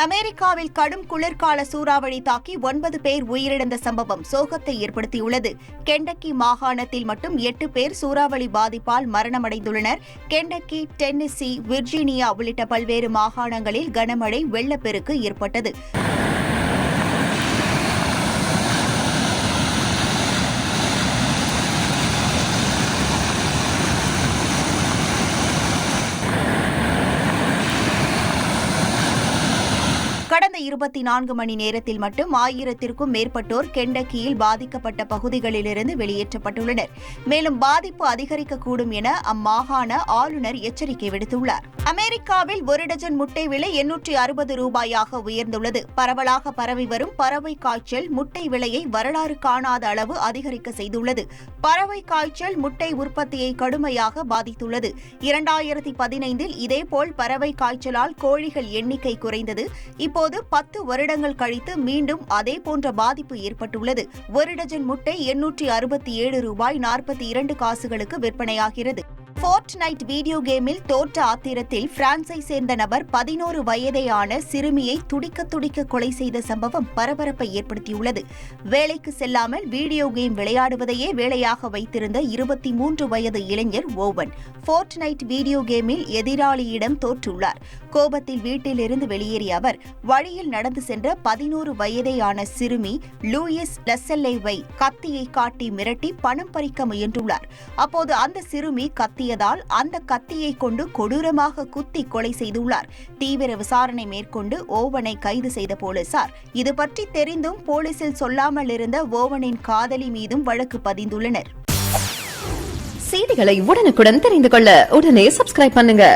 அமெரிக்காவில் கடும் குளிர்கால சூறாவளி தாக்கி 9 பேர் உயிரிழந்த சம்பவம் சோகத்தை ஏற்படுத்தியுள்ளது. கெண்டக்கி மாகாணத்தில் மட்டும் 8 பேர் சூறாவளி பாதிப்பால் மரணமடைந்துள்ளனர். கெண்டக்கி, டென்னெசி, விர்ஜீனியா உள்ளிட்ட பல்வேறு மாகாணங்களில் கனமழை, வெள்ளப்பெருக்கு ஏற்பட்டது. கடந்த 24 மணி நேரத்தில் மட்டும் 1000த்திற்கும் மேற்பட்டோர் கெண்டக்கியில் பாதிக்கப்பட்ட பகுதிகளிலிருந்து வெளியேற்றப்பட்டுள்ளனர். மேலும் பாதிப்பு அதிகரிக்கக்கூடும் என அம்மாகாண ஆளுநர் எச்சரிக்கை விடுத்துள்ளார். அமெரிக்காவில் ஒரு டஜன் முட்டை விலை 860 ரூபாயாக உயர்ந்துள்ளது. பரவலாக பரவி வரும் பறவை காய்ச்சல் முட்டை விலையை வரலாறு காணாத அளவு அதிகரிக்க செய்துள்ளது. பறவை காய்ச்சல் முட்டை உற்பத்தியை கடுமையாக பாதித்துள்ளது. 2015இல் இதேபோல் பறவை காய்ச்சலால் கோழிகள் எண்ணிக்கை குறைந்தது. இப்போது 10 வருடங்கள் கழித்து மீண்டும் அதே போன்ற பாதிப்பு ஏற்பட்டுள்ளது. ஒரு டஜன் முட்டை 867 ரூபாய் 42 காசுகளுக்கு விற்பனையாகிறது. ஃபோர்ட்நைட் வீடியோ கேமில் தோற்ற ஆத்திரத்தில் பிரான்ஸை சேர்ந்த நபர் 11 வயதேயான சிறுமியை துடிக்க கொலை செய்த சம்பவம் பரபரப்பை ஏற்படுத்தியுள்ளது. வேலைக்கு செல்லாமல் வீடியோ கேம் விளையாடுவதையே வேலையாக வைத்திருந்த 23 வயது இளைஞர் ஓவன் ஃபோர்ட்நைட் வீடியோ கேமில் எதிராளியிடம் தோற்றுள்ளார். கோபத்தில் வீட்டிலிருந்து வெளியேறிய அவர் வழியில் நடந்து சென்ற 11 வயதேயான சிறுமி லூயிஸ் லெசல்லேவை கத்தியை காட்டி மிரட்டி பணம் பறிக்க முயன்றுள்ளார். அப்போது அந்த சிறுமி கத்தியதால் அந்த கத்தியை கொண்டு கொடூரமாக குத்தி கொலை செய்துள்ளார். தீவிர விசாரணை மேற்கொண்டு ஓவனை கைது செய்த போலீசார் இது பற்றி தெரிந்தும் போலீசில் சொல்லாமல் இருந்த ஓவனின் காதலி மீதும் வழக்கு பதிந்துள்ளனர். செய்திகளை உடனுக்குடன் தெரிந்து கொள்ள உடனே சப்ஸ்கிரைப் பண்ணுங்க.